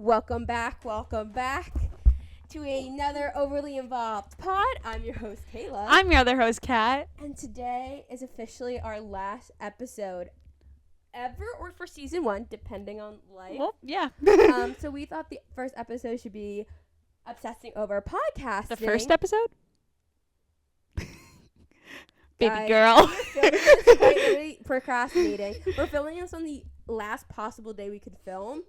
Welcome back to another Overly Involved pod. I'm your host, Kayla. I'm your other host, Kat. And today is officially our last episode ever, or for season 1, depending on life. Well, yeah. So we thought the first episode should be obsessing over podcasting. The first episode? Baby Guys, girl. we're literally procrastinating. We're filming this on the last possible day we could film.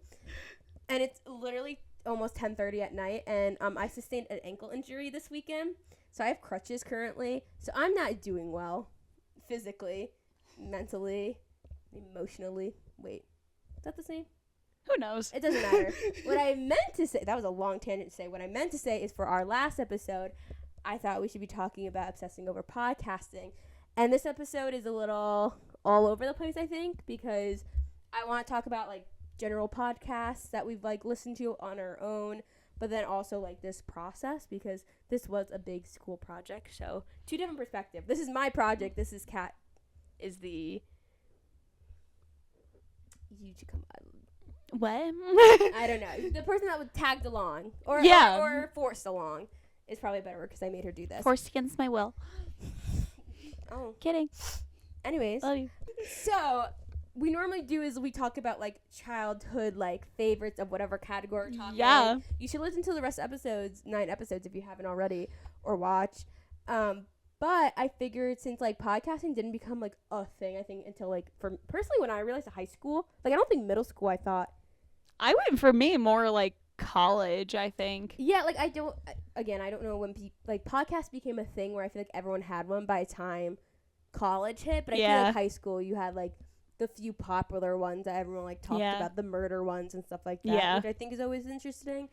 And it's literally almost 10:30 at night, and I sustained an ankle injury this weekend, so I have crutches currently. So I'm not doing well physically, mentally, emotionally. Wait, is that the same? Who knows? It doesn't matter. What I meant to say, that was a long tangent to say. What I meant to say is for our last episode, I thought we should be talking about obsessing over podcasting. And this episode is a little all over the place, I think, because I want to talk about, like, general podcasts that we've, like, listened to on our own, but then also, like, this process, because this was a big school project. So, two different perspectives. This is my project. This is Kat is the... You should come on. What? I don't know. The person that was tagged along or forced along is probably better because I made her do this. Forced against my will. Oh. Kidding. Anyways. Love you. So, we normally do is we talk about, like, childhood, like, favorites of whatever category we're talking. Yeah. Like, you should listen to the rest of episodes, 9 episodes if you haven't already, or watch. But I figured since, like, podcasting didn't become, like, a thing, I think, until, like, for personally when I realized high school, like, I don't think middle school I thought. I went for me more like college, I think. Yeah, like, I don't know when like, podcasts became a thing where I feel like everyone had one by the time college hit, but I feel like high school you had, like, the few popular ones that everyone, like, talked about, the murder ones and stuff like that, which I think is always interesting.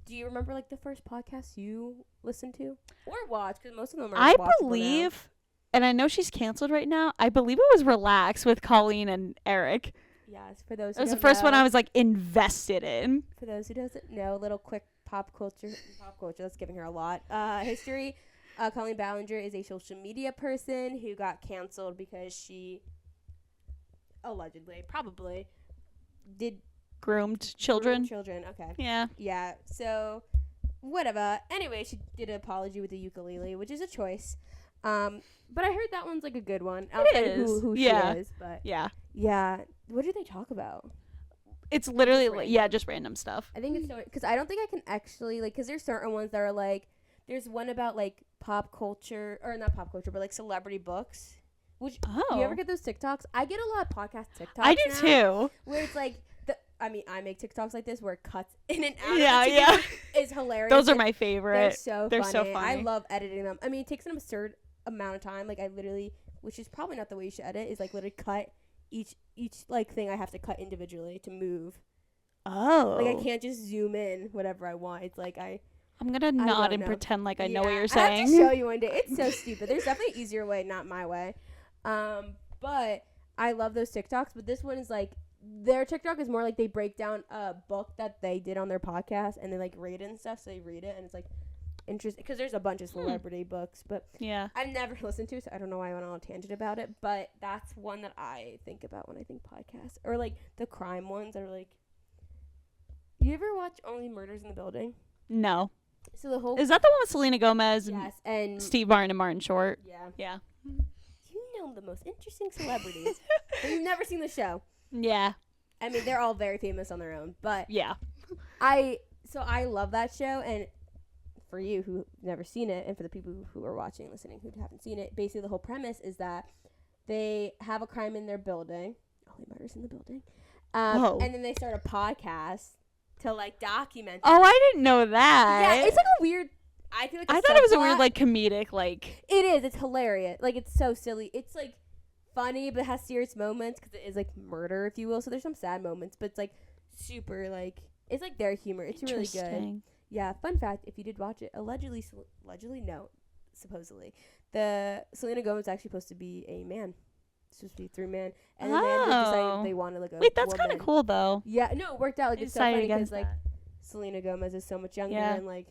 Do you remember, like, the first podcast you listened to or watched? Because most of them are I watchable believe, and I know she's canceled right now, I believe it was Relax with Colleen and Eric. Yes, for those who It was the don't first one know, I was, like, invested in. For those who doesn't know, little quick pop culture, that's giving her a lot. History, Colleen Ballinger is a social media person who got canceled because she allegedly, probably, did Groomed children. Okay. Yeah. Yeah, so whatever. Anyway, she did an apology with the ukulele, which is a choice. But I heard that one's, like, a good one. It is. Who she is, but yeah. What do they talk about? It's literally just random stuff. I think it's so, because I don't think I can actually, like, because there's certain ones that are, like, there's one about, like, pop culture, or not pop culture, but, like, celebrity books. Which, do you ever get those TikToks? I get a lot of podcast TikToks I do now, too. where it's like, I make TikToks like this where it cuts in and out. Yeah. It's hilarious. Those are my favorite. They're so funny. I funny. love editing them. I mean, it takes an absurd amount of time. Like, I literally, which is probably not the way you should edit, is, like, literally cut each like, thing I have to cut individually to move. Oh. Like, I can't just zoom in whatever I want. It's like I'm going to nod and pretend like I know what you're saying. I have to show you one day. It's so stupid. There's definitely an easier way, not my way. But I love those TikToks. But this one is, like, their TikTok is more like they break down a book that they did on their podcast and they, like, rate it and stuff. So they read it and it's, like, interesting because there's a bunch of celebrity books. But yeah, I've never listened to it, so I don't know why I went on a tangent about it. But that's one that I think about when I think podcasts. Or, like, the crime ones are, like, you ever watch Only Murders in the Building? No. So the whole... Is that the one with Selena Gomez and Steve Martin and Martin Short? Yeah. You know the most interesting celebrities. But you've never seen the show. Yeah. I mean, they're all very famous on their own, but yeah. I love that show, and for you who've never seen it, and for the people who are watching and listening who haven't seen it, basically the whole premise is that they have a crime in their building. Only Murders in the Building. And then they start a podcast to, like, document it. Oh, I didn't know that. Yeah, it's like a weird... I feel like I thought it was a weird, like, comedic, like... It is. It's hilarious. Like, it's so silly. It's, like, funny, but it has serious moments because it is, like, murder, if you will. So there's some sad moments, but it's, like, super, like... It's, like, their humor. It's really good. Yeah, fun fact, if you did watch it, supposedly, the Selena Gomez is actually supposed to be a man. It's supposed to be 3 men. And then they decided they wanted, like, a Wait, that's kind of cool, though. Yeah, no, it worked out. Like, it's so funny because, like, Selena Gomez is so much younger and, like,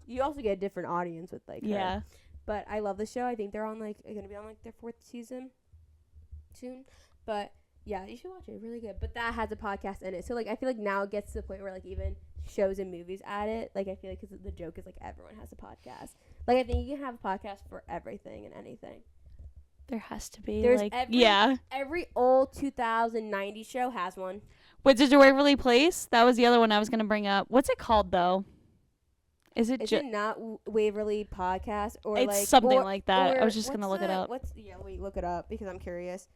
you also get a different audience with, like, her. But I love the show. I think they're on, like, going to be on, like, their 4th season soon. But, yeah, you should watch it. It's really good. But that has a podcast in it. So, like, I feel like now it gets to the point where, like, even shows and movies at it. Like I feel like because the joke is like everyone has a podcast. Like I think you can have a podcast for everything and anything. There has to be. There's like, every every old 2090 show has one. Wizards of Waverly Place? That was the other one I was going to bring up. What's it called, though? Is it not Waverly Podcast or it's like something like that. I was just what's gonna look it up. Wait, look it up because I'm curious.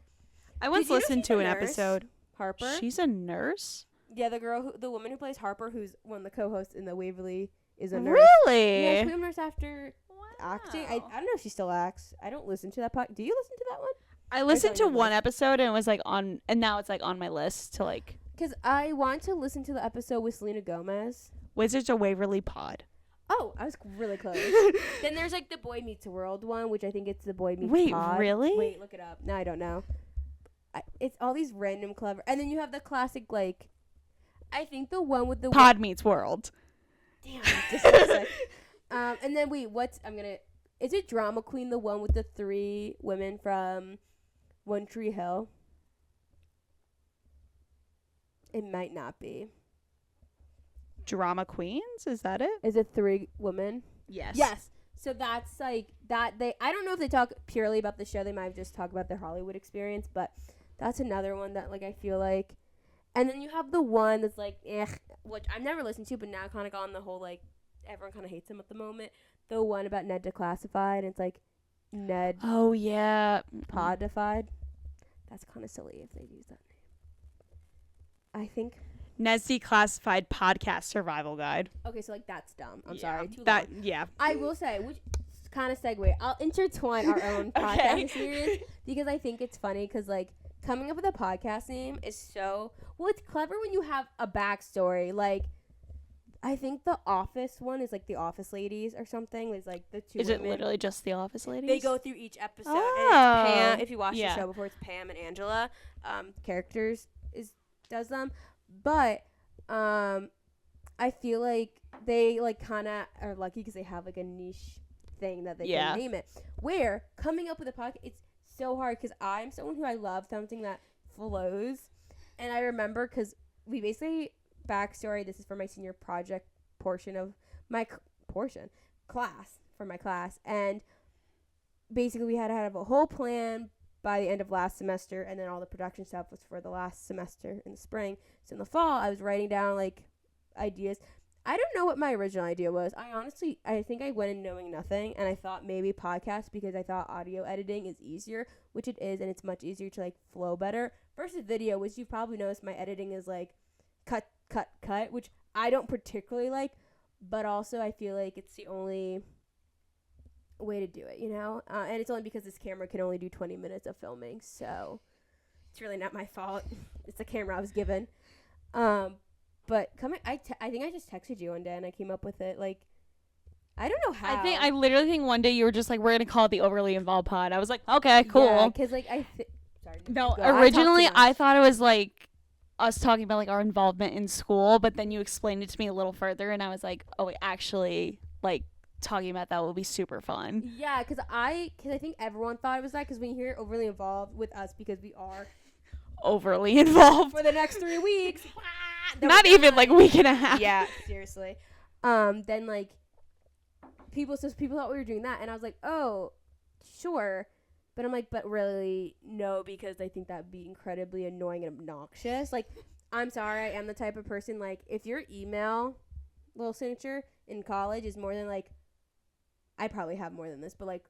I once listened to an episode. Harper. She's a nurse? Yeah, the woman who plays Harper, who's one of the co-hosts in the Waverly, is a nurse. Really? Yeah, she became a nurse after acting. I don't know if she still acts. I don't listen to that podcast. Do you listen to that one? I listened to one episode and it was like on, and now it's like on my list to like. Because I want to listen to the episode with Selena Gomez. Wizards of Waverly Pod. Oh, I was really close. Then there's like the Boy Meets World one, which I think it's the Boy Meets Pod. Wait, really? Wait, look it up. No, I don't know. It's all these random clever. And then you have the classic, like, I think the one with the... Pod Meets World. Damn, just a sec. And then, wait, is it Drama Queen, the one with the 3 women from One Tree Hill? It might not be. Drama Queens? Is that it? Is it 3 women? Yes. Yes. So that's like that. I don't know if they talk purely about the show. They might just talk about their Hollywood experience, but that's another one that like I feel like. And then you have the one that's like, which I've never listened to, but now kind of got on the whole like everyone kind of hates him at the moment. The one about Ned Declassified. And it's like Ned. Oh yeah. Podified. That's kind of silly if they use that name. I think. Ned's Declassified Podcast Survival Guide. Okay, so like that's dumb. I'm sorry. Too long. Yeah. I will say, which kind of segue. I'll intertwine our own podcast experience because I think it's funny because like coming up with a podcast name is so it's clever when you have a backstory. Like I think the Office one is like the Office Ladies or something. It's like the 2 Is women. It literally just the Office Ladies? They go through each episode. Oh. And it's Pam. If you watched the show before, it's Pam and Angela. Characters does them. But I feel like they like kind of are lucky because they have like a niche thing that they can name it. Where coming up with a podcast, it's so hard because I'm someone who I love something that flows. And I remember because we basically backstory. This is for my senior project portion of my class for my class, and basically we had to have a whole plan by the end of last semester, and then all the production stuff was for the last semester in the spring. So in the fall, I was writing down like ideas. I don't know what my original idea was. I think I went in knowing nothing, and I thought maybe podcast because I thought audio editing is easier, which it is, and it's much easier to like flow better versus video, which you've probably noticed my editing is like cut, which I don't particularly like, but also I feel like it's the only way to do it, you know? And it's only because this camera can only do 20 minutes of filming, so it's really not my fault. It's the camera I was given. But I think I just texted you one day and I came up with it. Like, I don't know how. I literally think one day you were just like, we're going to call it the Overly Involved Pod. I was like, okay, cool. Yeah, because like sorry. No, originally I thought it was like us talking about like our involvement in school, but then you explained it to me a little further and I was like, oh, wait, actually, like, talking about that will be super fun. Yeah, because I think everyone thought it was that because when you hear Overly Involved with us, because we are overly involved for the next 3 weeks. Not even like a week and a half. Yeah, seriously. Then like people thought we were doing that, and I was like, oh, sure. But I'm like, but really, no, because I think that'd be incredibly annoying and obnoxious. Like, I'm sorry, I am the type of person, like, if your email little signature in college is more than like, I probably have more than this, but like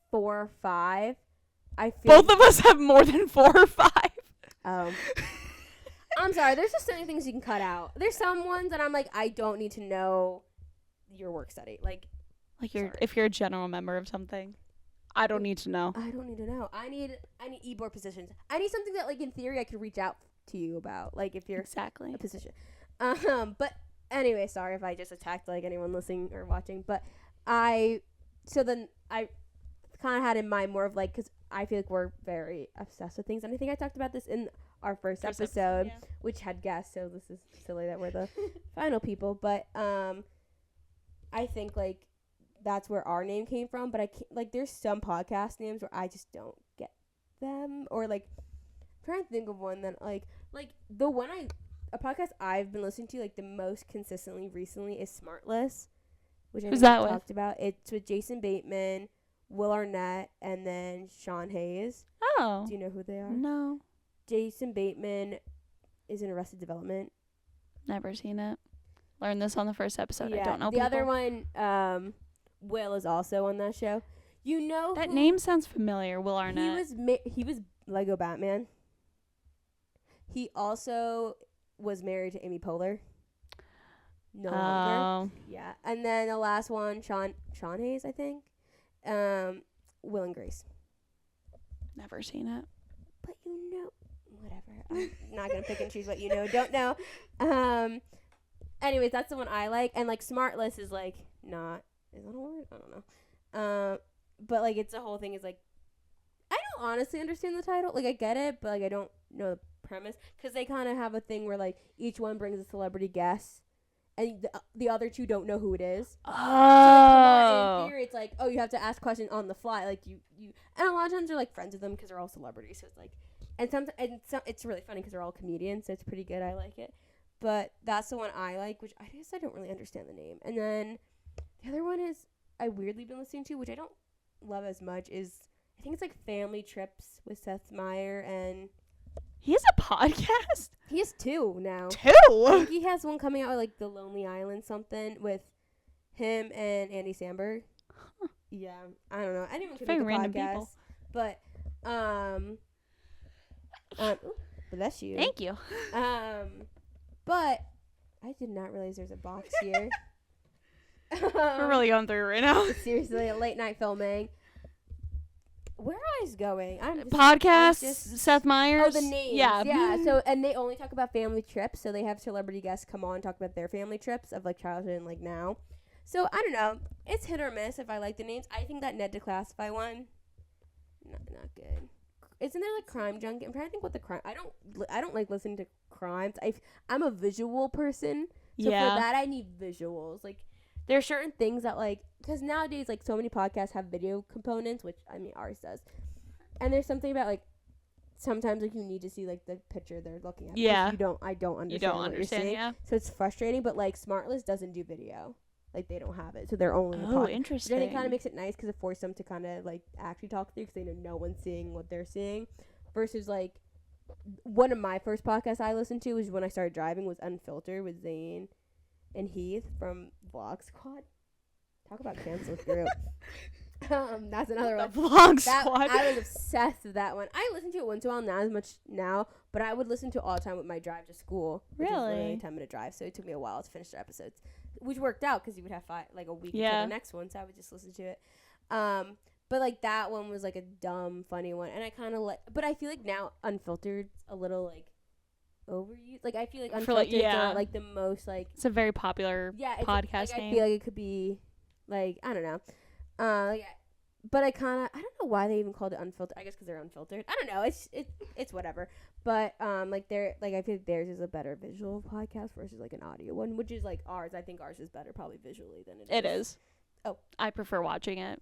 4 or 5. I feel both of us have more than 4 or 5. I'm sorry. There's just so many things you can cut out. There's some ones that I'm like, I don't need to know your work study. Like if you're a general member of something, I don't need to know. I don't need to know. I need e-board positions. I need something that like in theory I could reach out to you about. Like if you're exactly a position. But anyway, sorry if I just attacked like anyone listening or watching. But I kind of had in mind more of like, because I feel like we're very obsessed with things, and I think I talked about this in our first episode, which had guests, so this is silly that we're the final people, but I think like that's where our name came from, but I can't, like there's some podcast names where I just don't get them, or like I'm trying to think of one that like the one a podcast I've been listening to like the most consistently recently is Smartless, which I Who's think that we with? talked about. It's with Jason Bateman, Will Arnett, and then Sean Hayes. Oh. Do you know who they are? No. Jason Bateman is in Arrested Development. Never seen it. Learned this on the first episode. Yeah, I don't know the people. other one, Will is also on that show. You know That who- name sounds familiar. Will Arnett. He was Lego Batman. He also was married to Amy Poehler. No longer. Yeah. And then the last one, Sean Hayes, I think. Will and Grace. Never seen it. But you know, whatever. I'm not gonna pick and choose what you know, don't know. Anyways, that's the one I like. And like Smartless is like not. Is that a word? I don't know. But like it's the whole thing is like, I don't honestly understand the title. Like I get it, but like I don't know the premise because they kind of have a thing where like each one brings a celebrity guest, and the other two don't know who it is. So in theory, it's like, oh, you have to ask questions on the fly, like you, and a lot of times they're like friends with them because they're all celebrities. So it's like, it's really funny because they're all comedians, so it's pretty good. I like it, but that's the one I like, which I guess I don't really understand the name. And then the other one is I weirdly been listening to, which I don't love as much, is I think it's like Family Trips with Seth Meyer, and He has a podcast? he has two now. I Two? think he has one coming out with like The Lonely Island something with him and Andy Samberg. Huh. Yeah, I don't know. Anyone could Very make a random podcast, people. but bless you. Thank you. But I did not realize there's a box here. We're really going through it right now. Seriously, a late night filming. Where I was going? Podcast, Seth Meyers. Oh, the names. Yeah. So, and they only talk about family trips. So they have celebrity guests come on and talk about their family trips of like childhood and like now. So I don't know. It's hit or miss if I like the names. I think that Ned Declassify one, not good. Isn't there like Crime Junkie? I'm trying to think what the crime. I don't like listening to crimes. I'm a visual person. So for that I need visuals. Like there are certain things that like, because nowadays like so many podcasts have video components, which I mean ours does. And there's something about like sometimes like you need to see like the picture they're looking at. Yeah. I don't understand. You don't what understand, you're saying. yeah. So it's frustrating, but like Smartless doesn't do video. Like they don't have it, so they're only. Oh, interesting. Then it kind of makes it nice because it forces them to kind of like actually talk through because they know no one's seeing what they're seeing, versus like one of my first podcasts I listened to was when I started driving was Unfiltered with Zane and Heath from Vlog Squad. Talk about cancel group. That's another one. The Vlog Squad. I was obsessed with that one. I listen to it once in a while, not as much now, but I would listen to it all the time with my drive to school. Which is literally a 10-minute drive, so it took me a while to finish the episodes, which worked out because you would have a week until the next one, so I would just listen to it. But like that one was like a dumb, funny one, and I kind of like. But I feel like now Unfiltered's a little like overused. Like I feel like Unfiltered's not like the most like. It's a very popular podcast name. I feel like it could be like I don't know. But I don't know why they even called it Unfiltered. I guess because they're unfiltered. I don't know. It's whatever. But like I feel like theirs is a better visual podcast versus like an audio one, which is like ours. I think ours is better probably visually than it is. It is. Oh, I prefer watching it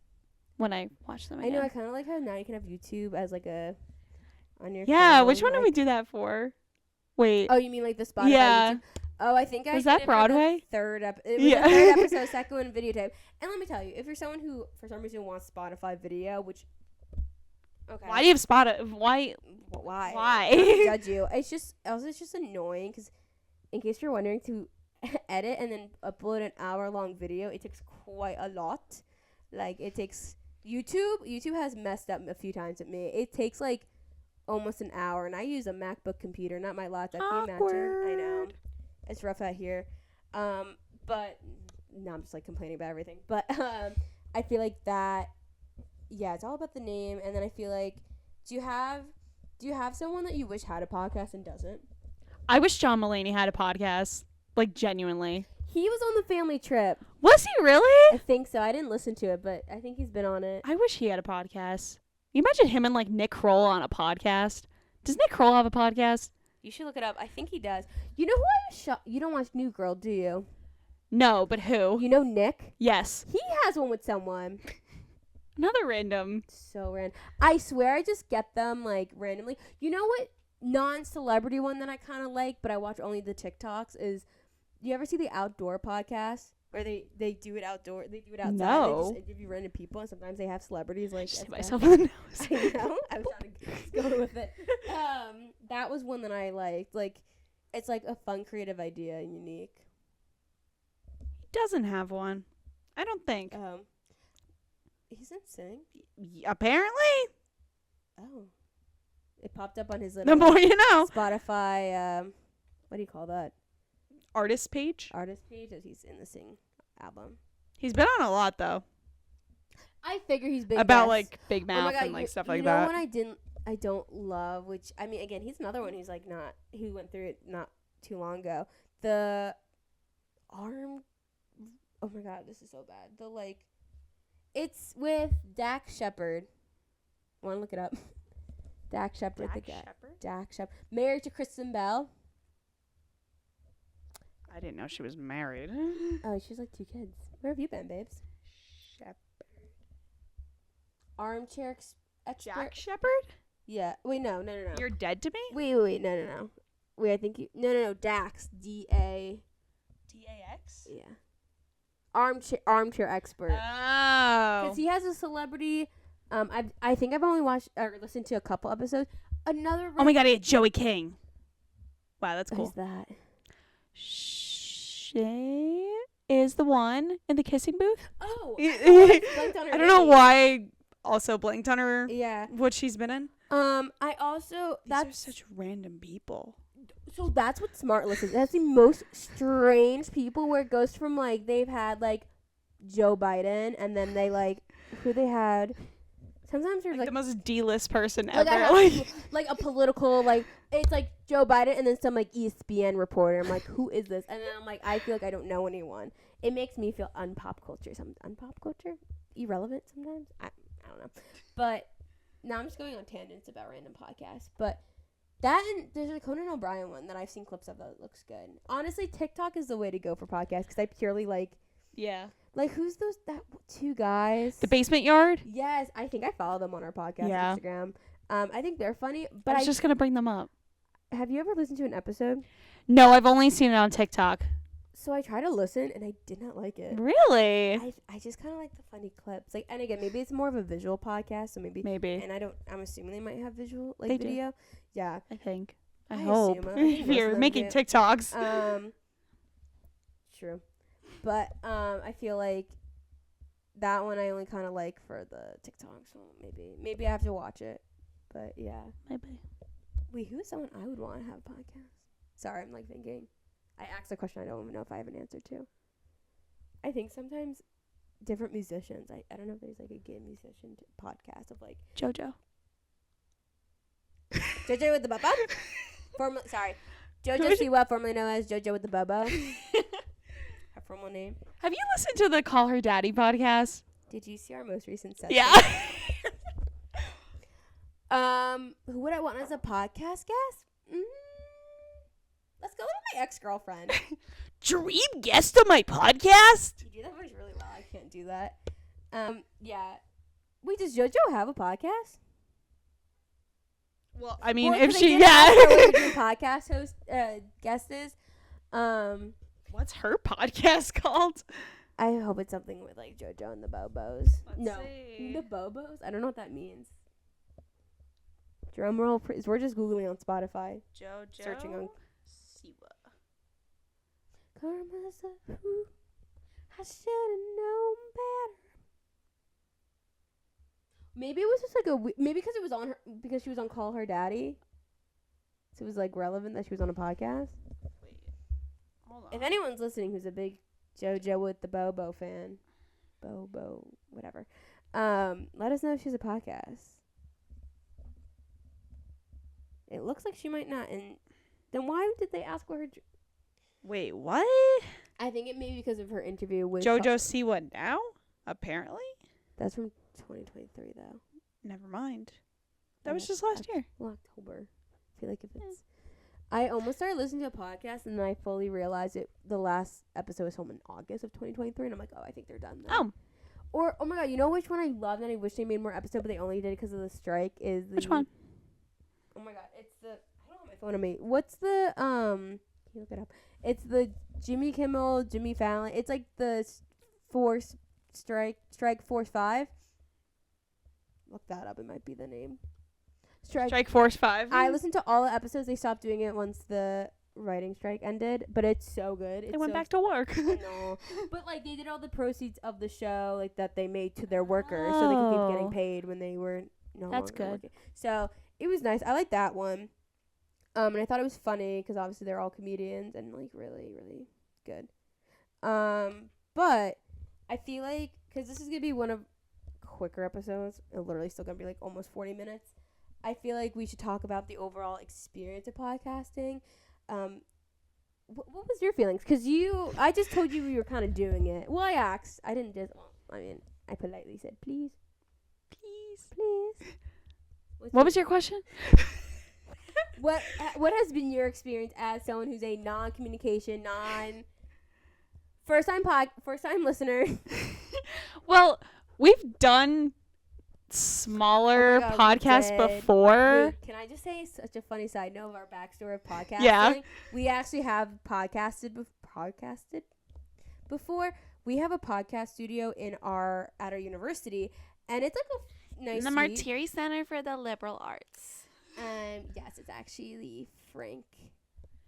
when I watch them again. I know. I kind of like how now you can have YouTube as like a on your phone, which one like, did we do that for? Wait. Oh, you mean like the Spotify? Yeah. YouTube? Oh, I think I was did that it Broadway? For the third it was the third episode, second one videotape. And let me tell you, if you're someone who for some reason wants Spotify video, which okay, why do you have Spotify? Why? I don't judge you. It's just annoying because in case you're wondering, to edit and then upload an hour-long video, it takes quite a lot. Like it takes YouTube has messed up a few times with me. It takes like almost an hour, and I use a MacBook computer, not my laptop. Can you imagine? I know. It's rough out here. But no, I'm just like complaining about everything. But I feel like that it's all about the name. And then I feel like do you have someone that you wish had a podcast and doesn't? I wish John Mulaney had a podcast. Like genuinely. He was on the family trip. Was he really? I think so. I didn't listen to it, but I think he's been on it. I wish he had a podcast. You imagine him and like Nick Kroll on a podcast. Does Nick Kroll have a podcast? You should look it up. I think he does. You know who I was shocked? You don't watch New Girl, do you? No, but who? You know Nick? Yes. He has one with someone. Another random. So random. I swear I just get them like randomly. You know what? non-celebrity one that I kind of like, but I watch only the TikToks is, do you ever see the Outdoor podcast? Where they do it outdoor. They do it outside. No. They just interview random people, and sometimes they have celebrities like. Just hit as myself in the guests. nose. I know. I was trying to just go with it. That was one that I liked. Like, it's like a fun, creative idea and unique. Doesn't have one. I don't think. He's in Sing. Apparently. Oh. It popped up on his The little more you know. Spotify. What do you call that? Artist page. Artist page as he's in the Sing album. He's been on a lot though. I figure he's big. About guest. like Big Mouth God, and like stuff like you know that. What I don't love, which I mean, again, he's another one who's like not. He went through it not too long ago. The arm. Oh my God, this is so bad. The like, it's with Dax Shepard. Want to look it up? Dax Shepard, the guy. Dax Shepard, married to Kristen Bell. I didn't know she was married. Oh, she's like 2 kids. Where have you been, babes? Shepard. Armchair expert. Jack Shepard? Yeah. Wait, no. You're dead to me? Wait. No. Wait, I think you. No. Dax. D-A. D-A-X? Yeah. Armchair expert. Oh. Because he has a celebrity. I think I've only watched or listened to a couple episodes. Another. Oh my God, it's Joey King. Wow, that's cool. Who's that? She is the one in the kissing booth. Oh. I don't know why I also blanked on her. Yeah. What she's been in. I also These are such random people. So that's what Smart List is. That's the most strange people where it goes from like they've had like Joe Biden and then they like who they had. Sometimes there's like like the most D-list person like ever. Like a political like it's like Joe Biden and then some like ESPN reporter. I'm like, who is this? And then I'm like, I feel like I don't know anyone. It makes me feel unpop culture. Irrelevant sometimes. I don't know. But now I'm just going on tangents about random podcasts. But that and there's a Conan O'Brien one that I've seen clips of that looks good. Honestly, TikTok is the way to go for podcasts because I purely like. Yeah. Like, who's those 2 guys? The Basement Yard? Yes, I think I follow them on our podcast Instagram. I think they're funny, but I was just going to bring them up. Have you ever listened to an episode? No, I've only seen it on TikTok. So I tried to listen, and I did not like it. Really? I just kind of like the funny clips. Like, and again, maybe it's more of a visual podcast, so maybe. And I'm assuming they might have visual, like, video. Do. Yeah. I think. I hope. If you're making do. TikToks. True. But I feel like that one I only kind of like for the TikTok, so maybe I have to watch it. But yeah, maybe. Wait, who is someone I would want to have a podcast? Sorry, I'm like thinking. I asked a question I don't even know if I have an answer to. I think sometimes different musicians. I don't know if there's like a gay musician podcast of like JoJo. JoJo with the Bubba. JoJo Siwa, formerly known as JoJo with the Bubba. Her formal name. Have you listened to the Call Her Daddy podcast? Did you see our most recent session? Yeah. Who would I want as a podcast guest? Let's go with my ex-girlfriend. Dream guest on my podcast? You do that voice really well. I can't do that. Yeah. Wait, does JoJo have a podcast? Well, I mean, if she podcast host guest is. What's her podcast called? I hope it's something with like JoJo and the Bobos. Let's see. The Bobos? I don't know what that means. Drum roll. We're just Googling on Spotify. JoJo searching on Siwa. Karma's a who. I should have known better. Maybe it was just like maybe because it was on her because she was on Call Her Daddy. So it was like relevant that she was on a podcast. Wait. Hold on. If anyone's listening who's a big JoJo with the Bobo fan, Bobo, whatever, let us know if she's a podcast. It looks like she might not. And then why did they ask what her... Wait, what? I think it may be because of her interview with... JoJo Siwa now? Apparently? That's from 2023, though. Never mind. That was just last year. Well, October. I feel like if it's... I almost started listening to a podcast, and then I fully realized the last episode was home in August of 2023, and I'm like, oh, I think they're done now. Oh. Or, oh my god, you know which one I love and I wish they made more episodes, but they only did it because of the strike? Is the... Which one? Oh my god, it's the... I don't phone on me. What's the can you look it up? It's the Jimmy Kimmel, Jimmy Fallon. It's like the Force Strike Force 5. Look that up. It might be the name. Strike Force 5. I listened to all the episodes. They stopped doing it once the writing strike ended, but it's so good. They went back to work. No, but like they did all the proceeds of the show, like that they made to their workers, so they could keep getting paid when they were no That's longer good. working. So it was nice. I like that one. And I thought it was funny because obviously they're all comedians and like really, really good. But I feel like because this is gonna be one of quicker episodes, it's literally still gonna be like almost 40 minutes. I feel like we should talk about the overall experience of podcasting. What was your feelings? Because I just told you we were kind of doing it. Well, I asked. I didn't just. I mean, I politely said, please. What was your question? What has been your experience as someone who's a non-communication, first time listener? Well, we've done smaller podcasts before. Wait, can I just say such a funny side note of our backstory of podcasting? Yeah. We actually have podcasted before. We have a podcast studio at our university, and it's like a nice the Martiri Center for the Liberal Arts. Yes, it's actually the Frank.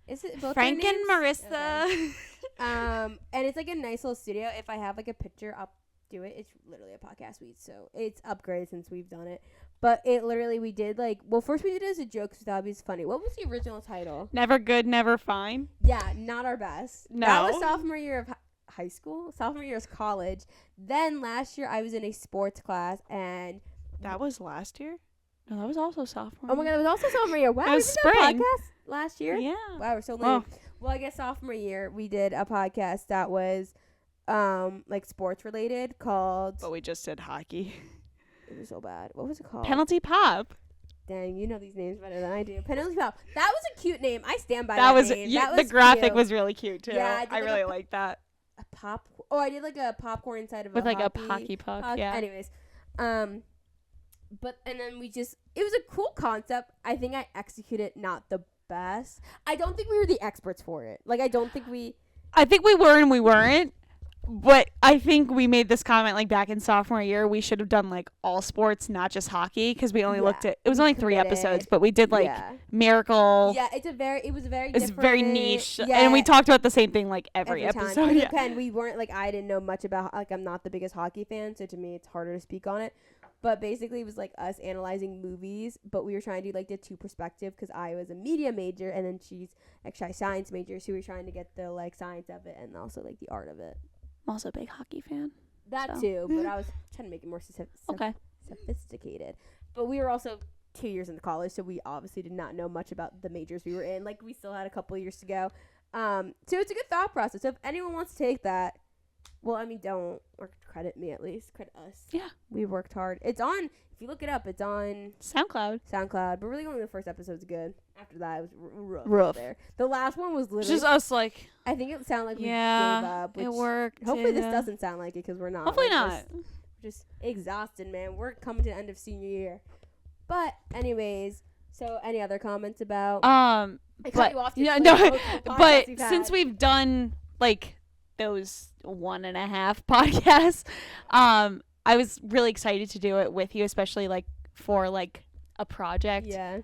Is it both Frank their and names? Marissa? Okay. And it's like a nice little studio. If I have like a picture, I'll do it. It's literally a podcast suite, so it's upgraded since we've done it. But it literally, we did first we did it as a joke, so that would be funny. What was the original title? Never Good, Never Fine. Yeah, not our best. No. That was sophomore year of high school. Sophomore year of college. Then last year I was in a sports class, and that was last year. No, that was also sophomore. Oh my god, it was also sophomore year. Wow, it was we did spring. a podcast last year. Yeah. Wow, we're so late. Oh. Well, I guess sophomore year we did a podcast that was like sports related called. But we just did hockey. It was so bad. What was it called? Penalty Pop. Dang, you know these names better than I do. Penalty Pop. That was a cute name. I stand by that that was name. yeah, That the was graphic cute. was really cute too. Yeah, I really like that. A pop. Oh, I did like a popcorn inside of with a like hockey a hockey puck. Yeah. Anyways, but and then it was a cool concept. I think I executed not the best. I don't think we were the experts for it. Like I think we were and we weren't. But I think we made this comment like back in sophomore year. We should have done like all sports, not just hockey, because we only looked at. It was only 3 episodes, but we did like Miracle. Yeah, it was very. It's very niche, yeah, and we talked about the same thing like every time. episode. And yeah. again, we weren't like I didn't know much about I'm not the biggest hockey fan, so to me it's harder to speak on it. But basically, it was like us analyzing movies, but we were trying to do like the two perspective because I was a media major and then she's actually a science major, so we were trying to get the like science of it and also like the art of it. I'm also a big hockey fan. That too, but I was trying to make it more sophisticated. But we were also 2 years into college, so we obviously did not know much about the majors we were in. Like we still had a couple of years to go. So it's a good thought process. So if anyone wants to take that, well, I mean, don't or credit me at least. Credit us. Yeah, we worked hard. It's on. If you look it up, it's on SoundCloud. But really, only the first episode's good. After that, it was rough. There. The last one was literally just us. Like I think it sounded like we gave up. It worked. Hopefully, this doesn't sound like it because we're not. Hopefully like, not. Just exhausted, man. We're coming to the end of senior year. But anyways, so any other comments about? But since we've done like those 1.5 podcasts, I was really excited to do it with you, especially like for like a project. Yeah.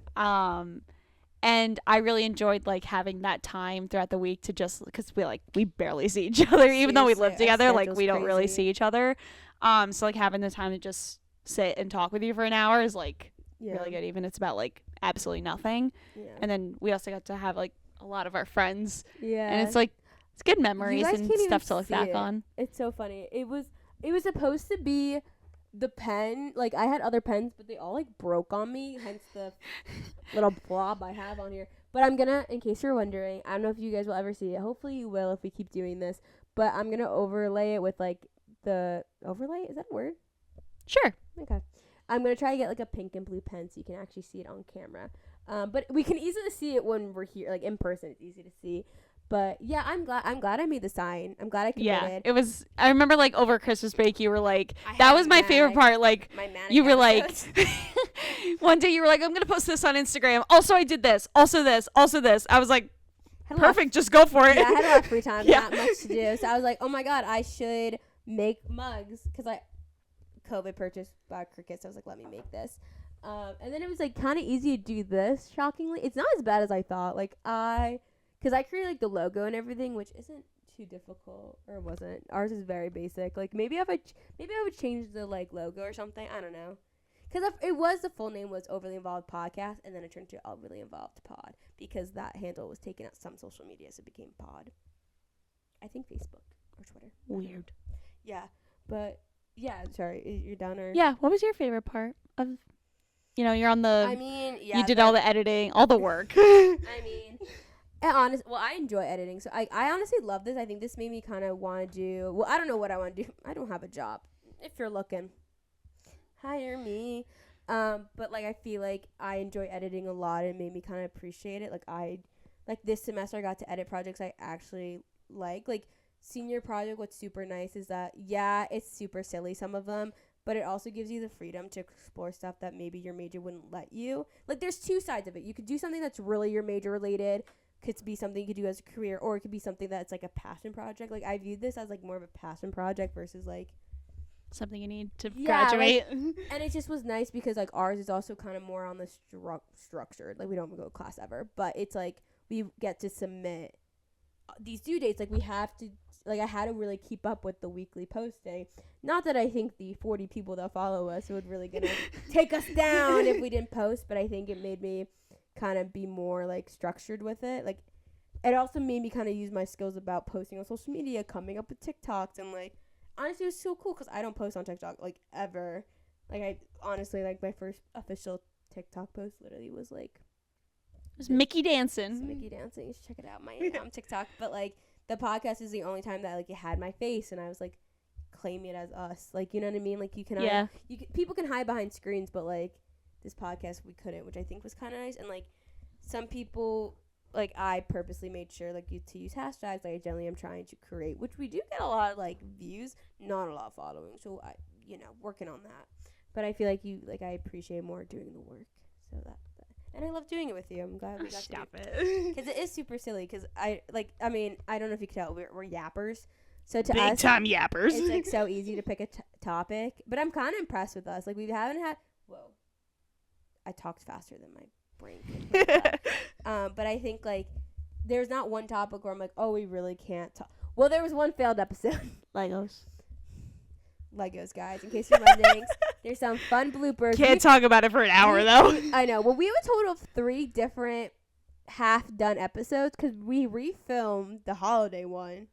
And I really enjoyed like having that time throughout the week to just because we barely see each other, even though we live together. Like we don't really see each other. So like having the time to just sit and talk with you for an hour is like really good. Even it's about like absolutely nothing. Yeah. And then we also got to have like a lot of our friends. Yeah. And it's like it's good memories and stuff to look back on. It's so funny. It was supposed to be the pen. Like I had other pens, but they all like broke on me. Hence the little blob I have on here. But I'm gonna, in case you're wondering, I don't know if you guys will ever see it. Hopefully you will if we keep doing this. But I'm gonna overlay it with like the overlay. Is that a word? Sure. Okay. I'm gonna try to get like a pink and blue pen so you can actually see it on camera. But we can easily see it when we're here, like in person. It's easy to see. But yeah, I'm glad I made the sign. I'm glad I committed. Yeah, it was. I remember like over Christmas break, you were like, that was my favorite part. Like, you were episodes. like, one day you were like, I'm gonna post this on Instagram. Also, I did this. Also this. Also this. I was like, perfect. Just go for it. Yeah, I had a lot of free time. Not much to do. So I was like, oh my god, I should make mugs because COVID purchased by Cricket. So I was like, let me make this. And then it was like kind of easy to do this. Shockingly, it's not as bad as I thought. Because I created like the logo and everything, which isn't too difficult, or wasn't. Ours is very basic. Like maybe I would change the like logo or something. I don't know. Because the full name was Overly Involved Podcast, and then it turned to Overly Involved Pod because that handle was taken out some social media, so it became Pod. I think Facebook or Twitter. Weird. Yeah, but yeah. Sorry, you're done or? Yeah. What was your favorite part of? You're on the. I mean, yeah. You did all the editing, all the work. I mean. I enjoy editing, so I honestly love this. I think this made me kind of want to do. Well, I don't know what I want to do. I don't have a job. If you're looking, hire me. But like I feel like I enjoy editing a lot. It made me kind of appreciate it. Like this semester I got to edit projects I actually like. Like senior project, what's super nice is that it's super silly, some of them, but it also gives you the freedom to explore stuff that maybe your major wouldn't let you. Like there's two sides of it. You could do something that's really your major related. Could be something you could do as a career, or it could be something that's like a passion project. Like I viewed this as like more of a passion project versus like something you need to graduate. And it just was nice because like ours is also kind of more on the structured. Like we don't go to class ever, but it's like we get to submit these due dates. Like we have to. Like I had to really keep up with the weekly posting. Not that I think the 40 people that follow us would really gonna take us down if we didn't post, but I think it made me kind of be more like structured with it. Like it also made me kind of use my skills about posting on social media, coming up with TikToks, and like honestly it was so cool because I don't post on TikTok like ever. Like I honestly like my first official TikTok post literally was like it was Mickey dancing. Mickey dancing. You should check it out, my TikTok. But like the podcast is the only time that like it had my face and I was like claim it as us. Like you know what I mean? Like you can people can hide behind screens, but like this podcast we couldn't, which I think was kind of nice. And like some people, like I purposely made sure like to use hashtags. Like I generally am trying to create, which we do get a lot of like views, not a lot of following. So I working on that. But I feel like I appreciate more doing the work. So that and I love doing it with you. I'm glad we got Stop to it. Because it is super silly. Because I mean I don't know if you can tell we're yappers. So to big us, time yappers. It's like so easy to pick a topic. But I'm kind of impressed with us. Like we haven't had. Whoa. I talked faster than my brain could. But I think like there's not one topic where I'm like, oh, we really can't talk. Well, there was one failed episode. Legos, guys. In case you're wondering, there's some fun bloopers. Can't talk about it for an hour though. I know. Well, we have a total of 3 different half-done episodes because we refilmed the holiday one.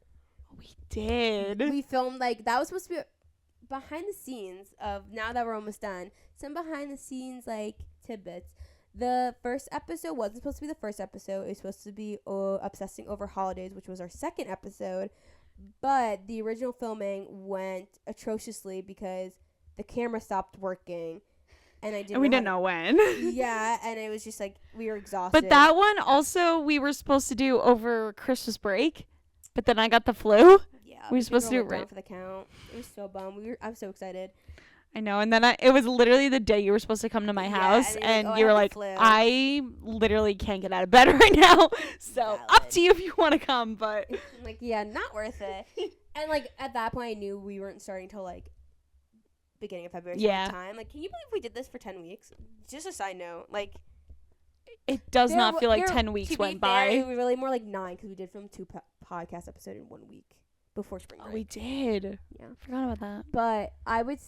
We did. We filmed like that was supposed to be behind the scenes of now that we're almost done. Some behind the scenes like tidbits. The first episode wasn't supposed to be the first episode. It was supposed to be Obsessing Over Holidays, which was our second episode. But the original filming went atrociously because the camera stopped working. And we didn't know when. Yeah, and it was just like we were exhausted. But that one also we were supposed to do over Christmas break. But then I got the flu. Yeah. We were supposed to do it right for the count. It was so bummed. I was so excited. I know, and then it was literally the day you were supposed to come to my house, and you were like, I literally can't get out of bed right now, so up to you if you want to come, but... I'm like, yeah, not worth it. And, like, at that point, I knew we weren't starting till, like, beginning of February time. Like, can you believe we did this for 10 weeks? Just a side note, like... It does not feel like 10 weeks went by. It was really more like 9, because we did film 2 podcast episodes in 1 week. Before spring break. Oh, we did. Yeah. Forgot about that. But I would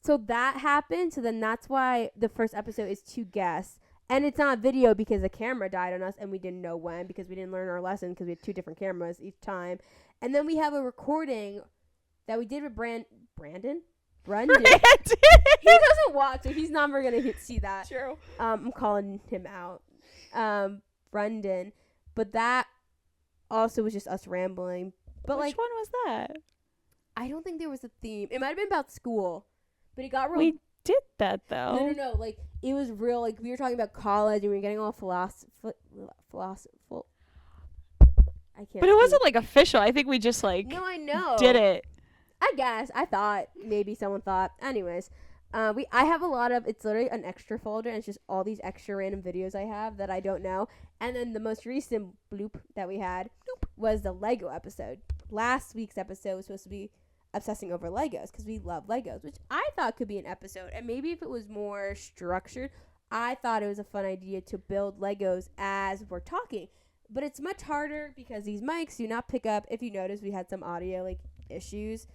so that happened. So then that's why the first episode is 2 guests. And it's not video because the camera died on us and we didn't know when because we didn't learn our lesson because we had 2 different cameras each time. And then we have a recording that we did with Brandon. Brendan. He doesn't watch, so he's never going to see that. True. I'm calling him out. Brendan. But that also was just us rambling. But which one was that? I don't think there was a theme. It might have been about school, but it got real. We did that though. No. Like it was real. Like we were talking about college and we were getting all I can't. But it wasn't like official. I think we just like. No, I know. Did it. I guess. I thought. Maybe someone thought. Anyways. I have a lot of, it's literally an extra folder, and it's just all these extra random videos I have that I don't know. And then the most recent bloop that we had was the Lego episode. Last week's episode was supposed to be obsessing over Legos, because we love Legos, which I thought could be an episode. And maybe if it was more structured, I thought it was a fun idea to build Legos as we're talking. But it's much harder because these mics do not pick up. If you notice, we had some audio like issues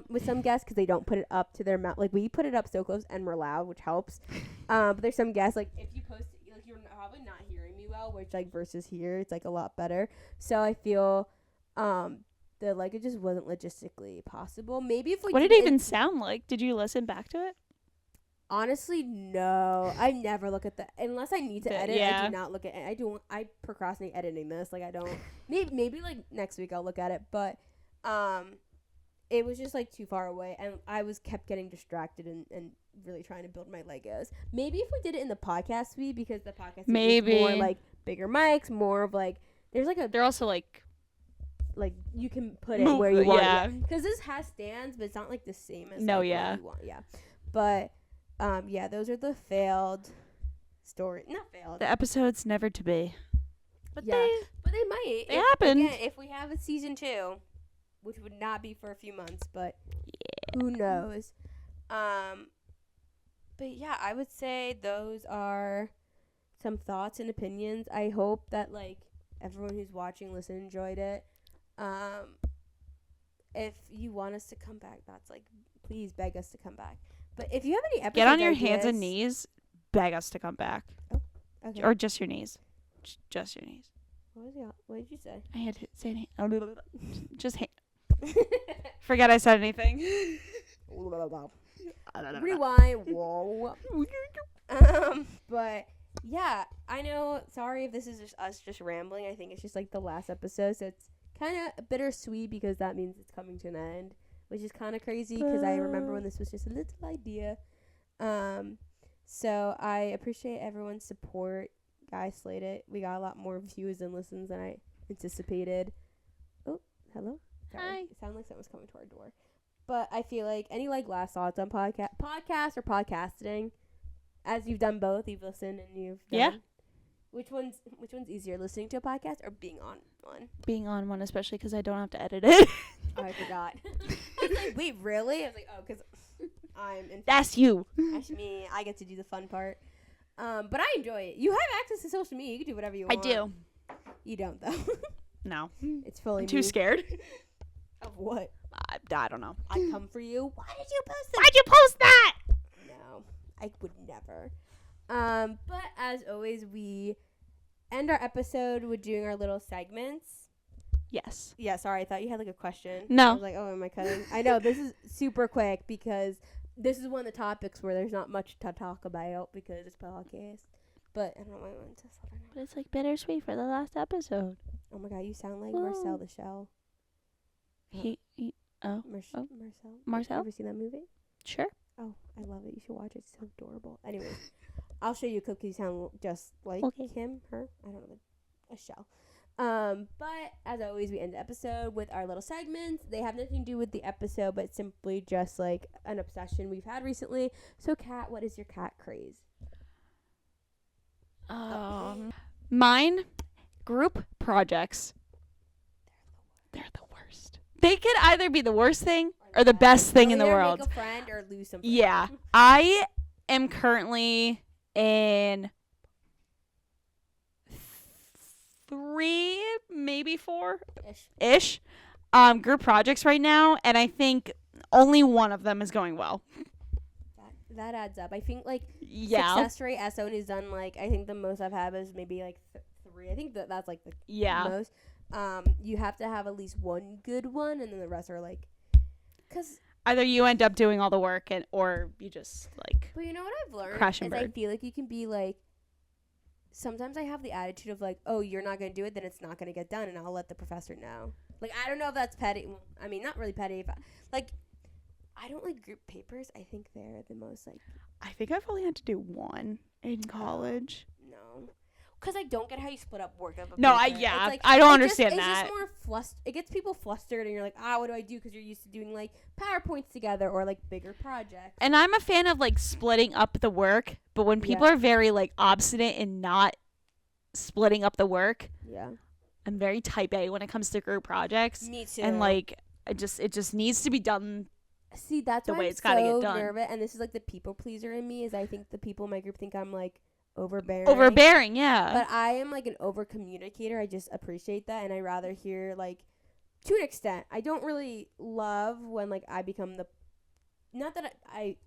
with some guests because they don't put it up to their mouth. Like, we put it up so close and we're loud, which helps. But there's some guests, like, if you post it, like, you're probably not hearing me well, which, like, versus here, it's, like, a lot better. So I feel it just wasn't logistically possible. Maybe if we What did it even sound like? Did you listen back to it? Honestly, no. I never look at unless I need to edit. Yeah. I do not look at it. I procrastinate editing this. Like, I don't. Maybe like next week I'll look at it. But it was just like too far away, and I kept getting distracted and really trying to build my Legos. Maybe if we did it in the podcast suite, because the podcast suite is more like bigger mics, more of like there's like they're also like you can put it where you want. Yeah. Because this has stands, but it's not like the same as no. What Yeah. you want. Yeah. But yeah, those are the failed story. Not failed. The episodes never to be. But they might. They happened. Again, if we have a season 2, which would not be for a few months, but who knows? But yeah, I would say those are some thoughts and opinions. I hope that like everyone who's watching, listen, enjoyed it. If you want us to come back, that's like, please beg us to come back. But if you have any episodes, get on your hands and knees, beg us to come back. Oh, okay. Or just your knees. Just your knees. What did you say? I had to say just forget I said anything. Rewind. Whoa. But yeah, I know. Sorry if this is just us just rambling. I think it's just like the last episode, so it's kind of bittersweet because that means it's coming to an end, which is kind of crazy because I remember when this was just a little idea. So I appreciate everyone's support. Guys, slayed it. We got a lot more views and listens than I anticipated. Oh, hello. Sorry. Hi. It sounded like someone's coming to our door. But I feel like any like last thoughts on podcast or podcasting, as you've done both, you've listened and you've done. Yeah. Which one's easier, listening to a podcast or being on one? Being on one, especially because I don't have to edit it. Oh, I forgot. I was like, wait, really? I was like, oh, because I'm in. That's you. That's me. I get to do the fun part. But I enjoy it. You have access to social media. You can do whatever you want. I do. You don't, though. No. It's fully I'm too scared. Of what? I don't know. I come for you. Why did you post that? Why'd you post that? No, I would never. But as always, we end our episode with doing our little segments. Yes. Yeah, sorry. I thought you had like a question. No. I was like, oh, am I cutting? I know this is super quick because this is one of the topics where there's not much to talk about because it's podcast. But I don't know why I went to slow down. But it's like bittersweet for the last episode. Oh my god, you sound like Marcel the Shell. Marcel. Ever seen that movie? Sure. Oh, I love it. You should watch it. It's so adorable. Anyways, I'll show you a clip because you sound just like him, her. I don't know, a shell. But as always, we end the episode with our little segments. They have nothing to do with the episode, but simply just like an obsession we've had recently. So, Kat, what is your cat craze? Mine, group projects. They're the worst. They could either be the worst thing or the best thing in the world. Make a friend or lose somebody. Yeah. I am currently in 3, maybe 4-ish group projects right now, and I think only one of them is going well. That adds up. I think like success rate as someone who's done like I think the most I've had is maybe like 3. I think that's like the most. You have to have at least one good one, and then the rest are like, because either you end up doing all the work or you just like. But you know what I've learned crash and is burn. I feel like you can be like. Sometimes I have the attitude of like, oh, you're not gonna do it, then it's not gonna get done, and I'll let the professor know. Like, I don't know if that's petty. Well, I mean, not really petty. But, like, I don't like group papers. I think they're the most like. I think I've only had to do one in college. No, because I don't get how you split up work. No, I don't understand that. It's just more it gets people flustered, and you're like, what do I do? Because you're used to doing like PowerPoints together or like bigger projects. And I'm a fan of like splitting up the work, but when people are very like obstinate and not splitting up the work, I'm very type A when it comes to group projects. Me too. And like it just needs to be done. See, that's the why way I'm it's gotta so get done. nervous, and this is like the people pleaser in me. Is I think the people in my group think I'm like overbearing. Overbearing, yeah. But I am like an over communicator. I just appreciate that, and I rather hear like to an extent. I don't really love when like I become the. Not that I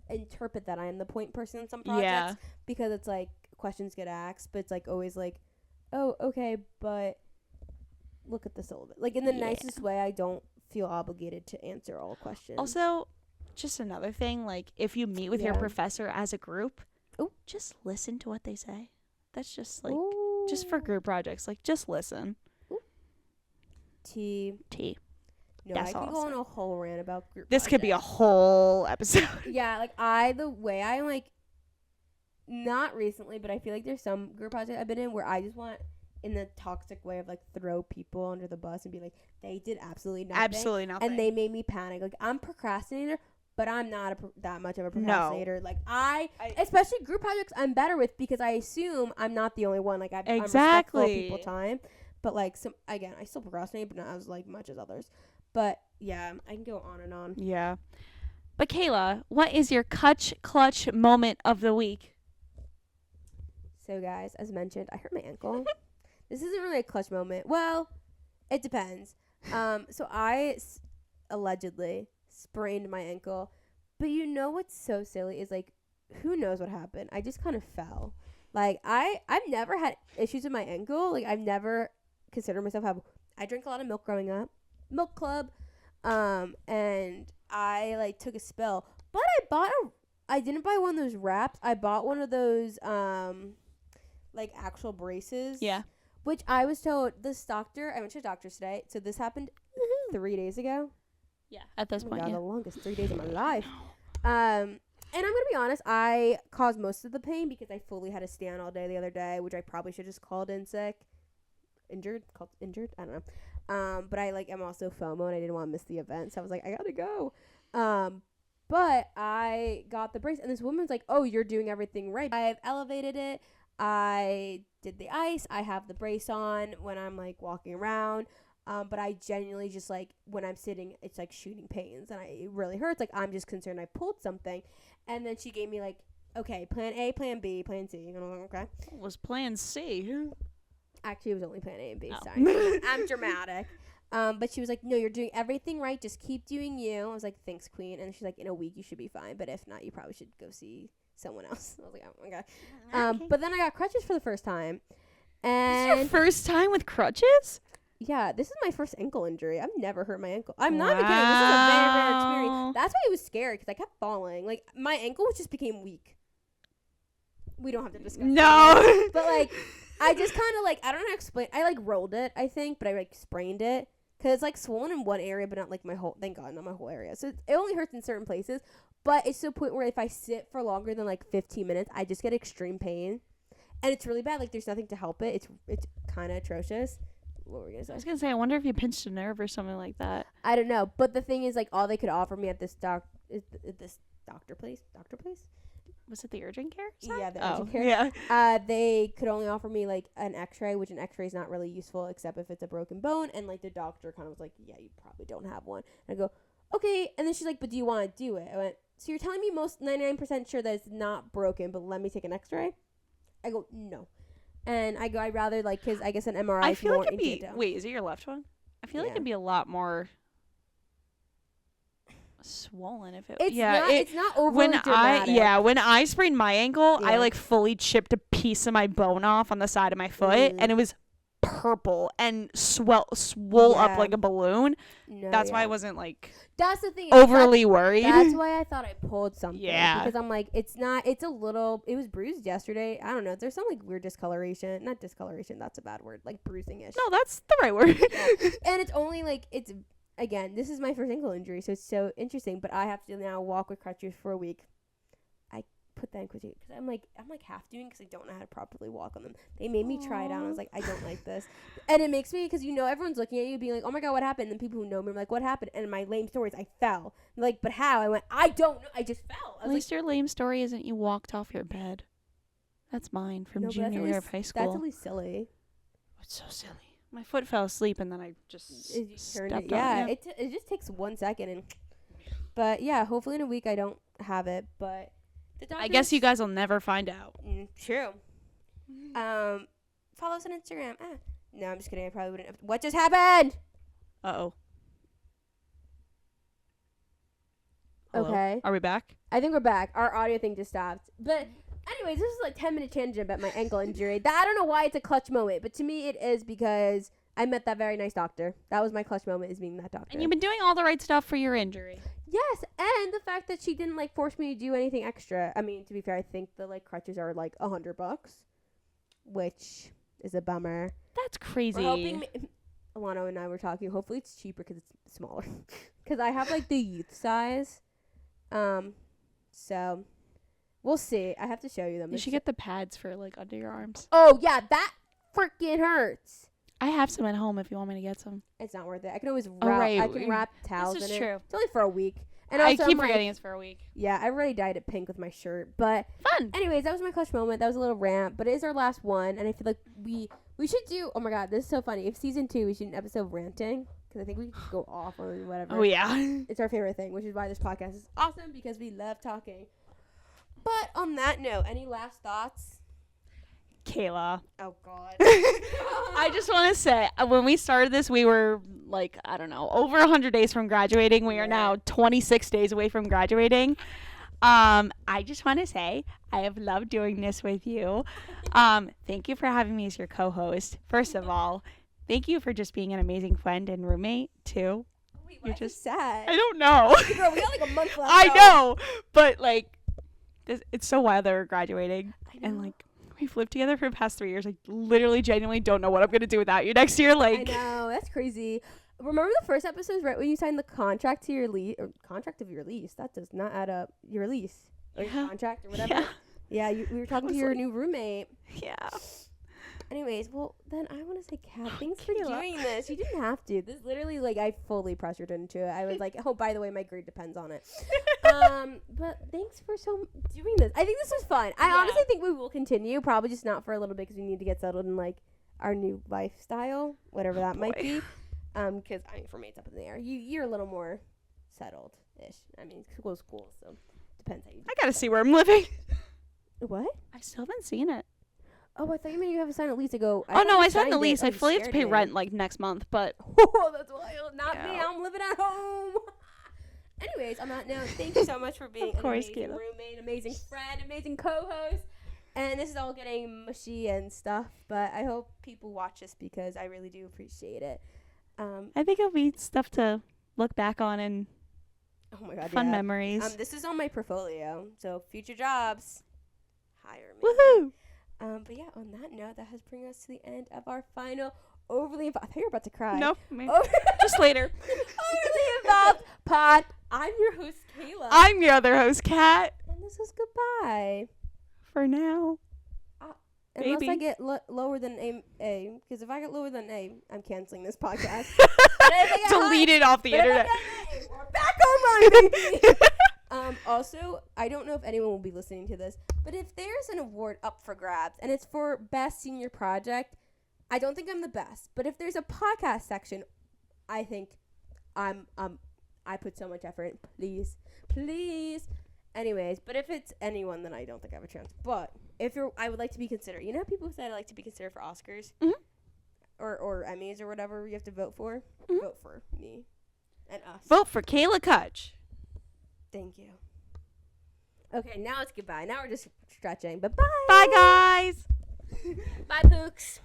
interpret that I am the point person in some projects because it's like questions get asked, but it's like always like, oh, okay, but look at this a little bit. Like in the nicest way, I don't feel obligated to answer all questions. Also, just another thing, like if you meet with your professor as a group, just listen to what they say. That's just like just for group projects, like just listen. T. No, That's I can go on a whole rant about group This projects. could be a whole episode. Yeah, like the way I like, not recently, but I feel like there's some group projects I've been in where I just want, in the toxic way of like throw people under the bus and be like, they did absolutely nothing. And they made me panic. Like I'm procrastinator, but I'm not that much of a procrastinator. No. Like I especially group projects I'm better with because I assume I'm not the only one. Like I'm respectful of people's time. But like I still procrastinate, but not as like much as others. But yeah, I can go on and on. Yeah. But Kayla, what is your clutch moment of the week? So guys, as mentioned, I hurt my ankle. This isn't really a clutch moment. Well, it depends. So I allegedly sprained my ankle. But you know what's so silly is like, who knows what happened? I just kind of fell. Like I've never had issues with my ankle. Like I've never considered myself I drank a lot of milk growing up. Milk club. And I like took a spill. But I didn't buy one of those wraps. I bought one of those like actual braces. Yeah. Which I was told I went to a doctor today. So this happened 3 days ago. Yeah. At this point, the longest 3 days of my life. And I'm going to be honest, I caused most of the pain because I fully had to stand all day the other day, which I probably should just called in sick. Injured? I don't know. But I'm also FOMO and I didn't want to miss the event. So I was like, I got to go. But I got the brace and this woman's like, oh, you're doing everything right. I've elevated it. I did the ice. I have the brace on when I'm like walking around. But I genuinely just like when I'm sitting, it's like shooting pains and it really hurts. Like I'm just concerned I pulled something. And then she gave me like, okay, plan A, plan B, plan C. And I'm like, okay. What was plan C? Actually, it was only plan A and B. Oh. Sorry. I'm dramatic. But she was like, no, you're doing everything right. Just keep doing you. I was like, thanks, queen. And she's like, in a week, you should be fine. But if not, you probably should go see someone else. I was like, oh my God. Okay. But then I got crutches for the first time. And this is your first time with crutches? Yeah, this is my first ankle injury. I've never hurt my ankle. I'm not even kidding. This is a very rare experience. That's why it was scary because I kept falling. Like, my ankle just became weak. We don't have to discuss that. But, like, I just kind of, like, I don't know how to explain. I, like, rolled it, I think, but I, like, sprained it. Because it's, like, swollen in one area, but not, like, my whole, thank God, not my whole area. So it only hurts in certain places. But it's to a point where if I sit for longer than, like, 15 minutes, I just get extreme pain. And it's really bad. Like, there's nothing to help it. It's kind of atrocious. What were we gonna say? I was gonna say, I wonder if you pinched a nerve or something like that. I don't know, but the thing is, like, all they could offer me at this doctor place. Was it the urgent care? Yeah, the urgent care. Yeah. They could only offer me like an X-ray, which an X-ray is not really useful except if it's a broken bone. And like the doctor kind of was like, "Yeah, you probably don't have one." And I go, "Okay." And then she's like, "But do you want to do it?" I went, "So you're telling me most 99% sure that it's not broken, but let me take an X-ray?" I go, "No." And I go, I'd rather, like, because I guess an MRI is more in detail. Wait, is it your left one? I feel like it'd be a lot more swollen if it... It's not overly dramatic. When I sprained my ankle, I, like, fully chipped a piece of my bone off on the side of my foot, and it was purple and swole up like a balloon. That's why I wasn't, like... That's the thing. Overly worried. That's why I thought I pulled something. Yeah. Because I'm like, it was bruised yesterday. I don't know. There's some like weird discoloration. Not discoloration. That's a bad word. Like bruising-ish. No, that's the right word. And it's only like, again, this is my first ankle injury. So it's so interesting. But I have to now walk with crutches for a week. put that in quotation because I'm like half doing because I don't know how to properly walk on them. They made me try it out. And I was like, I don't like this, and it makes me because everyone's looking at you being like, oh my god, what happened? And people who know me are like, what happened? And my lame stories, I fell. I'm like, but how? I went, I don't know. I just fell. At least your lame story isn't you walked off your bed. That's mine from junior year of high school. That's at least silly. It's so silly. My foot fell asleep and then I just stepped on it. Yeah, it just takes 1 second and. But yeah, hopefully in a week I don't have it. But I guess you guys will never find out. True. Follow us on Instagram. No, I'm just kidding. I probably wouldn't. What just happened? Uh-oh. Hello? Okay. Are we back? I think we're back. Our audio thing just stopped. But anyways, this is like 10-minute tangent about my ankle injury. I don't know why it's a clutch moment, but to me it is because I met that very nice doctor. That was my clutch moment, is meeting that doctor. And you've been doing all the right stuff for your injury. Yes, and the fact that she didn't force me to do anything extra. I mean, to be fair, I think the crutches are $100, which is a bummer. That's crazy. We're hoping Alana and I were talking. Hopefully, it's cheaper because it's smaller. Because I have the youth size. So we'll see. I have to show you them. You should get the pads for under your arms. Oh yeah, that freaking hurts. I have some at home if you want me to get some. It's not worth it. I can always wrap towels in it. This is true. It's only for a week. And also, I keep forgetting it's for a week. Yeah, I already dyed it pink with my shirt. But fun. Anyways, that was my clutch moment. That was a little rant, but it is our last one. And I feel like we should do, oh my god, this is so funny. If season 2, we should do an episode of ranting. Because I think we could go off on whatever. Oh, yeah. It's our favorite thing, which is why this podcast is awesome, because we love talking. But on that note, any last thoughts? Kayla. Oh, God. I just want to say, when we started this, we were, I don't know, over 100 days from graduating. We are now 26 days away from graduating. I just want to say, I have loved doing this with you. Thank you for having me as your co-host. First of all, thank you for just being an amazing friend and roommate, too. Wait, why are you sad? I don't know. Girl, we got a month left. I know, but, it's so wild that we're graduating. I know. And, we've lived together for the past 3 years. I literally, genuinely don't know what I'm going to do without you next year. I know. That's crazy. Remember the first episodes, right, when you signed the contract to your lease? Or contract of your lease. That does not add up. Your lease. Or your contract or whatever. Yeah, we were talking to your new roommate. Yeah. Anyways, well, then I want to say, Kat, thanks for doing this. You didn't have to. This literally, I fully pressured into it. I was like, oh, by the way, my grade depends on it. But thanks for doing this. I think this was fun. I honestly think we will continue, probably just not for a little bit because we need to get settled in, our new lifestyle, whatever that might be. Because, for me, it's up in the air. You're a little more settled-ish. I mean, school's cool, so depends how you do I got to see where I'm living. What? I still haven't seen it. Oh, I thought you meant you have a signed lease to go. I signed the lease. I fully have to pay rent next month, but. Oh, that's wild. Not me. I'm living at home. Anyways, on that note, thank you so much for being an amazing roommate, amazing friend, amazing co-host. And this is all getting mushy and stuff, but I hope people watch this because I really do appreciate it. I think it'll be stuff to look back on and fun memories. This is on my portfolio, so future jobs, hire me. Woohoo! But yeah, on that note, that has bring us to the end of our final Overly Involved. I thought you were about to cry. Nope. Just later. Overly Involved pod. I'm your host, Kayla. I'm your other host, Kat. And this is goodbye. For now. Unless I get lower than A. Because if I get lower than A, I'm canceling this podcast. Delete it off the internet. We're back online, baby. Also, I don't know if anyone will be listening to this, but if there's an award up for grabs and it's for best senior project, I don't think I'm the best. But if there's a podcast section, I think I put so much effort in. Please. Anyways, but if it's anyone, then I don't think I have a chance. But I would like to be considered. You know how people said I like to be considered for Oscars? Mm-hmm. Or Emmys or whatever you have to vote for? Mm-hmm. Vote for me and us. Vote for Kayla Kutch. Thank you. Okay, now it's goodbye. Now we're just stretching. Bye-bye. Bye, guys. Bye, Pooks.